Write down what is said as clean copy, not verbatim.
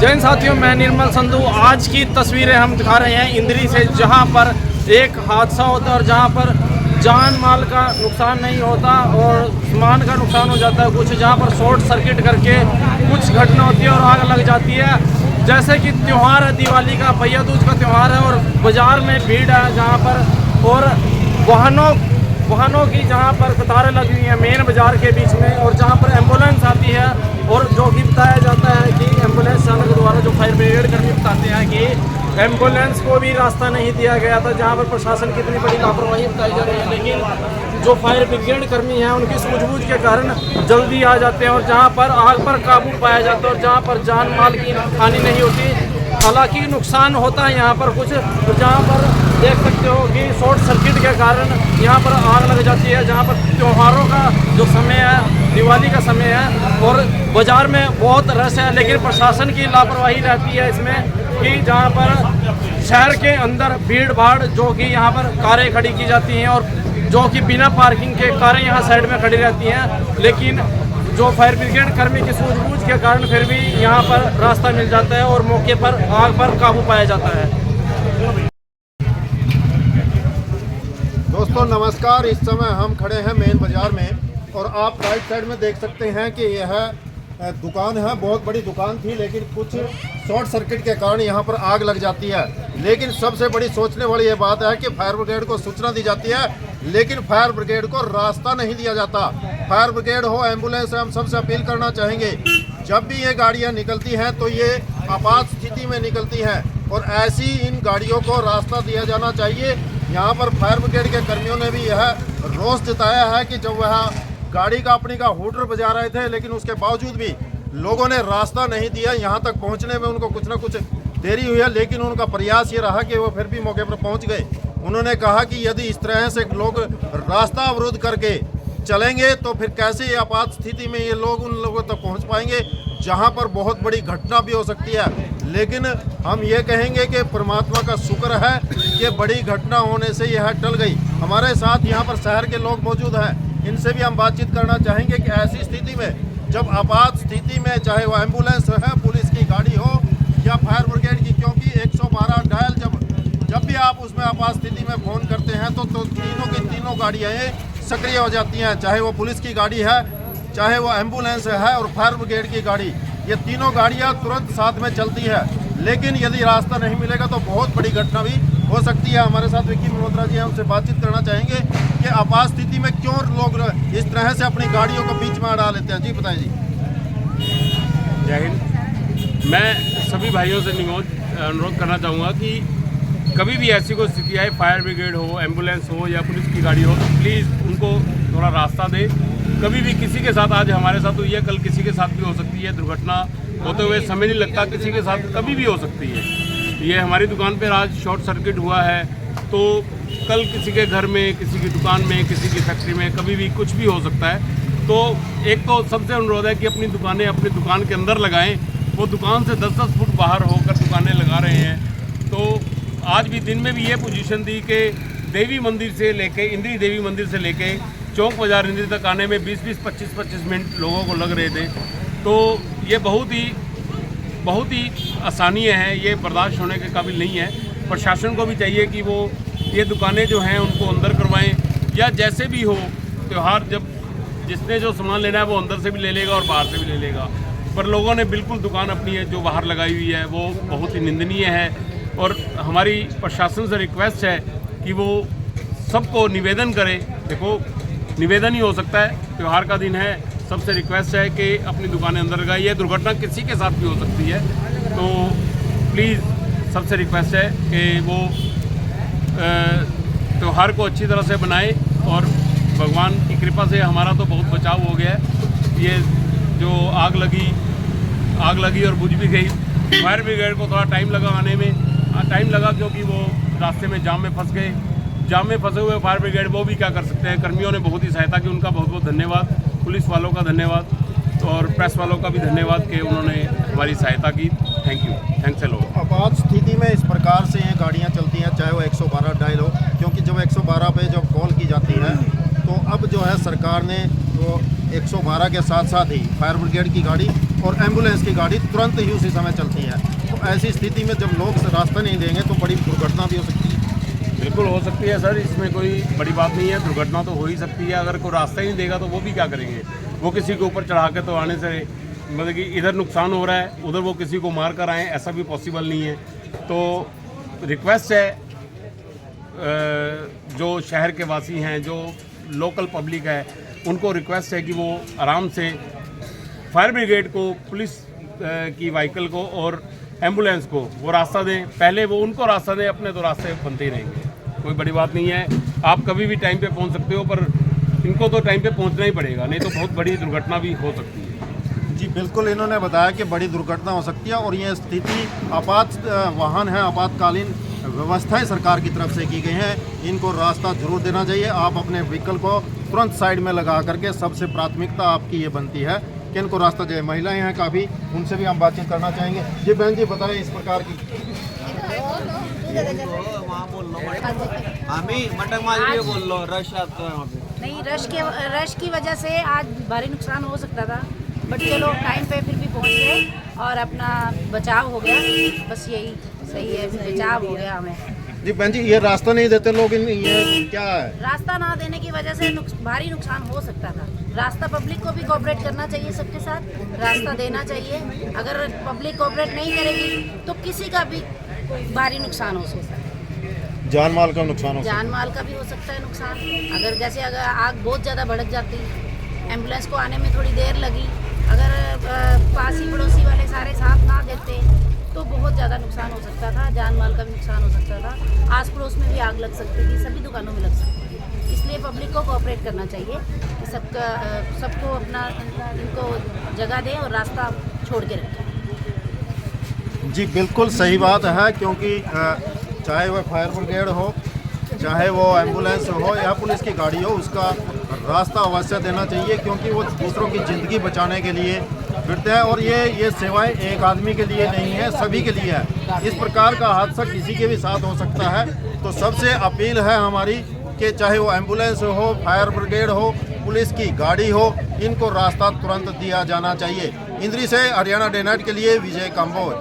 जय हिंद साथियों, मैं निर्मल संधू। आज की तस्वीरें हम दिखा रहे हैं इंद्री से, जहां पर एक हादसा होता है और जहां पर जान माल का नुकसान नहीं होता और सामान का नुकसान हो जाता है कुछ, जहां पर शॉर्ट सर्किट करके कुछ घटना होती है और आग लग जाती है। जैसे कि त्यौहार है दिवाली का, भैया दूज का त्यौहार है और बाज़ार में भीड़ है जहाँ पर, और वाहनों की जहाँ पर कतारें लगी हुई हैं मेन बाज़ार के बीच में, और जहाँ पर एम्बुलेंस आती है और जो कि बताया जाता है कि एम्बुलेंस चालक द्वारा, जो फायर ब्रिगेड कर्मी बताते हैं कि एम्बुलेंस को भी रास्ता नहीं दिया गया था, जहाँ पर प्रशासन की इतनी बड़ी लापरवाही बताई जा रही है। लेकिन जो फायर ब्रिगेड कर्मी हैं उनकी सूझबूझ के कारण जल्दी आ जाते हैं और जहाँ पर आग पर काबू पाया जाता है और जहाँ पर जान माल की हानि नहीं होती। हालांकि नुकसान होता है यहाँ पर कुछ, जहाँ पर देख सकते हो कि शॉर्ट सर्किट के कारण यहाँ पर आग लग जाती है, जहाँ पर त्योहारों का जो समय है, दिवाली का समय है और बाज़ार में बहुत रश है। लेकिन प्रशासन की लापरवाही रहती है इसमें कि जहाँ पर शहर के अंदर भीड़ भाड़, जो कि यहाँ पर कारें खड़ी की जाती हैं और जो कि बिना पार्किंग के कारें यहाँ साइड में खड़ी रहती हैं, लेकिन जो फायर ब्रिगेड कर्मी की सूझबूझ के कारण फिर भी यहाँ पर रास्ता मिल जाता है और मौके पर आग पर काबू पाया जाता है। दोस्तों नमस्कार, इस समय हम खड़े हैं मेन बाज़ार में और आप राइट साइड में देख सकते हैं कि यह दुकान है, बहुत बड़ी दुकान थी, लेकिन कुछ शॉर्ट सर्किट के कारण यहाँ पर आग लग जाती है। लेकिन सबसे बड़ी सोचने वाली ये बात है कि फायर ब्रिगेड को सूचना दी जाती है, लेकिन फायर ब्रिगेड को रास्ता नहीं दिया जाता। फायर ब्रिगेड हो, एम्बुलेंस, हम सबसे अपील करना चाहेंगे, जब भी ये गाड़ियाँ निकलती हैं तो ये आपात स्थिति में निकलती हैं और ऐसी इन गाड़ियों को रास्ता दिया जाना चाहिए। यहाँ पर फायर ब्रिगेड के कर्मियों ने भी यह रोष जताया है कि जब वह गाड़ी का अपनी का हूटर बजा रहे थे, लेकिन उसके बावजूद भी लोगों ने रास्ता नहीं दिया। यहाँ तक पहुँचने में उनको कुछ ना कुछ देरी हुई है, लेकिन उनका प्रयास ये रहा कि वो फिर भी मौके पर पहुँच गए। उन्होंने कहा कि यदि इस तरह से लोग रास्ता अवरुद्ध करके चलेंगे तो फिर कैसे ये आपात स्थिति में ये लोग उन लोगों तक पहुँच पाएंगे जहाँ पर बहुत बड़ी घटना भी हो सकती है। लेकिन हम ये कहेंगे कि परमात्मा का शुक्र है कि बड़ी घटना होने से यह टल गई। हमारे साथ यहाँ पर शहर के लोग मौजूद हैं, इनसे भी हम बातचीत करना चाहेंगे कि ऐसी स्थिति में, जब आपात स्थिति में, चाहे वो एम्बुलेंस है, पुलिस की गाड़ी हो या फायर ब्रिगेड की, क्योंकि 112 डायल जब भी आप उसमें आपात स्थिति में फ़ोन करते हैं तो तीनों की तीनों गाड़ियाँ सक्रिय हो जाती हैं, चाहे वो पुलिस की गाड़ी है, चाहे वो एम्बुलेंस है और फायर ब्रिगेड की गाड़ी, ये तीनों गाड़ियाँ तुरंत साथ में चलती है। लेकिन यदि रास्ता नहीं मिलेगा तो बहुत बड़ी घटना भी हो सकती है। हमारे साथ विक्की मल्होत्रा जी हैं, उनसे बातचीत करना चाहेंगे कि आपात स्थिति में क्यों लोग इस तरह से अपनी गाड़ियों को बीच में अड़ा लेते हैं। जी बताएं जी। जय हिंद। मैं सभी भाइयों से अनुरोध करना चाहूँगा कि कभी भी ऐसी कोई स्थिति आए, फायर ब्रिगेड हो, एम्बुलेंस हो या पुलिस की गाड़ी हो, तो प्लीज़ उनको थोड़ा रास्ता दे। कभी भी किसी के साथ, आज हमारे साथ हुई है, कल किसी के साथ भी हो सकती है। दुर्घटना होते हुए समय नहीं लगता, किसी के साथ कभी भी हो सकती है। ये हमारी दुकान पर आज शॉर्ट सर्किट हुआ है, तो कल किसी के घर में, किसी की दुकान में, किसी की फैक्ट्री में कभी भी कुछ भी हो सकता है। तो एक तो सबसे अनुरोध है कि अपनी दुकानें अपनी दुकान के अंदर लगाएं। वो दुकान से 10-10 फुट बाहर होकर दुकानें लगा रहे हैं। तो आज भी दिन में भी ये पोजीशन थी कि देवी मंदिर से लेके, इंद्री देवी मंदिर से लेके चौक बाज़ार इंद्री तक आने में 20-20, 25-25 मिनट लोगों को लग रहे थे। तो ये बहुत ही आसानियाँ हैं, ये बर्दाश्त होने के काबिल नहीं है। प्रशासन को भी चाहिए कि वो ये दुकानें जो हैं उनको अंदर करवाएं, या जैसे भी हो त्यौहार, जब जिसने जो सामान लेना है वो अंदर से भी ले लेगा और बाहर से भी ले लेगा। पर लोगों ने बिल्कुल दुकान अपनी है जो बाहर लगाई हुई है वो बहुत ही निंदनीय है। और हमारी प्रशासन से रिक्वेस्ट है कि वो सबको निवेदन करे। देखो, निवेदन ही हो सकता है, त्यौहार का दिन है, सबसे रिक्वेस्ट है कि अपनी दुकानें अंदर लगाई। ये दुर्घटना किसी के साथ भी हो सकती है, तो प्लीज़ सबसे रिक्वेस्ट है कि वो त्यौहार को अच्छी तरह से बनाए। और भगवान की कृपा से हमारा तो बहुत बचाव हो गया है। ये जो आग लगी और बुझ भी गई। फायर ब्रिगेड को थोड़ा टाइम लगा आने में, टाइम लगा क्योंकि वो रास्ते में जाम में फंस गए। जाम में फंसे हुए फायर ब्रिगेड वो भी क्या कर सकते हैं, कर्मियों ने बहुत ही सहायता की, उनका बहुत बहुत धन्यवाद। पुलिस वालों का धन्यवाद और प्रेस वालों का भी धन्यवाद कि उन्होंने हमारी सहायता की। Thank you, thanks a lot. आपात स्थिति में इस प्रकार से ये गाड़ियाँ चलती हैं, चाहे वो 112 डायल हो, क्योंकि जब 112 पे जब कॉल की जाती है तो अब जो है सरकार ने तो 112 के साथ साथ ही फायर ब्रिगेड की गाड़ी और एम्बुलेंस की गाड़ी तुरंत ही उसी समय चलती है। तो ऐसी स्थिति में जब लोग रास्ता नहीं देंगे तो बड़ी दुर्घटना भी हो सकती है। बिल्कुल हो सकती है सर, इसमें कोई बड़ी बात नहीं है, दुर्घटना तो हो ही सकती है। अगर कोई रास्ता ही नहीं देगा तो वो भी क्या करेंगे, वो किसी के ऊपर चढ़ा के तो आने से मतलब कि इधर नुकसान हो रहा है, उधर वो किसी को मार कर आएँ, ऐसा भी पॉसिबल नहीं है। तो रिक्वेस्ट है जो शहर के वासी हैं, जो लोकल पब्लिक है, उनको रिक्वेस्ट है कि वो आराम से फायर ब्रिगेड को, पुलिस की व्हीकल को और एम्बुलेंस को वो रास्ता दें। पहले वो उनको रास्ता दें, अपने तो रास्ते बनते ही रहेंगे, कोई बड़ी बात नहीं है। आप कभी भी टाइम पे पहुंच सकते हो, पर इनको तो टाइम पे पहुंचना ही पड़ेगा, नहीं तो बहुत बड़ी दुर्घटना भी हो सकती है। जी बिल्कुल, इन्होंने बताया कि बड़ी दुर्घटना हो सकती है और ये स्थिति आपात वाहन है, आपातकालीन व्यवस्थाएं सरकार की तरफ से की गई हैं, इनको रास्ता जरूर देना चाहिए। आप अपने व्हीकल को तुरंत साइड में लगा करके, सबसे प्राथमिकता आपकी ये बनती है कि इनको रास्ता दें। महिलाएं हैं काफ़ी, उनसे भी हम बातचीत करना चाहेंगे। जी बहन जी, बताएं इस प्रकार की। बोल लो, रश आता है वहाँ पे। नहीं, रश की वजह से आज भारी नुकसान हो सकता था, बट चलो टाइम पे फिर भी पहुँच गए और अपना बचाव हो गया। बस यही सही है, बचाव हो गया हमें। जी बहन जी, ये रास्ता नहीं देते लोग, ये क्या है? रास्ता ना देने की वजह से भारी नुकसान हो सकता था। रास्ता पब्लिक को भी कोऑपरेट करना चाहिए, सबके साथ रास्ता देना चाहिए। अगर पब्लिक कोऑपरेट नहीं करेगी तो किसी का भी भारी नुकसान हो सकता है, जान माल का नुकसान हो सकता है। जान माल का भी हो सकता है नुकसान। अगर आग बहुत ज़्यादा भड़क जाती, एम्बुलेंस को आने में थोड़ी देर लगी, अगर पासी पड़ोसी वाले सारे साथ ना देते तो बहुत ज़्यादा नुकसान हो सकता था, जान माल का भी नुकसान हो सकता था। आस पड़ोस में भी आग लग सकती थी, सभी दुकानों में लग सकती थी। इसलिए पब्लिक को कोऑपरेट करना चाहिए कि सबको अपना इनको जगह दें और रास्ता छोड़ के रखें। जी बिल्कुल सही बात है, क्योंकि चाहे वह फायर ब्रिगेड हो, चाहे वो एम्बुलेंस हो या पुलिस की गाड़ी हो, उसका रास्ता अवश्य देना चाहिए, क्योंकि वो दूसरों की ज़िंदगी बचाने के लिए फिरते हैं। और ये सेवाएं एक आदमी के लिए नहीं है, सभी के लिए है। इस प्रकार का हादसा किसी के भी साथ हो सकता है। तो सबसे अपील है हमारी कि चाहे वो एम्बुलेंस हो, फायर ब्रिगेड हो, पुलिस की गाड़ी हो, इनको रास्ता तुरंत दिया जाना चाहिए। इंद्री से हरियाणा डे नाइट के लिए विजय काम्बोज।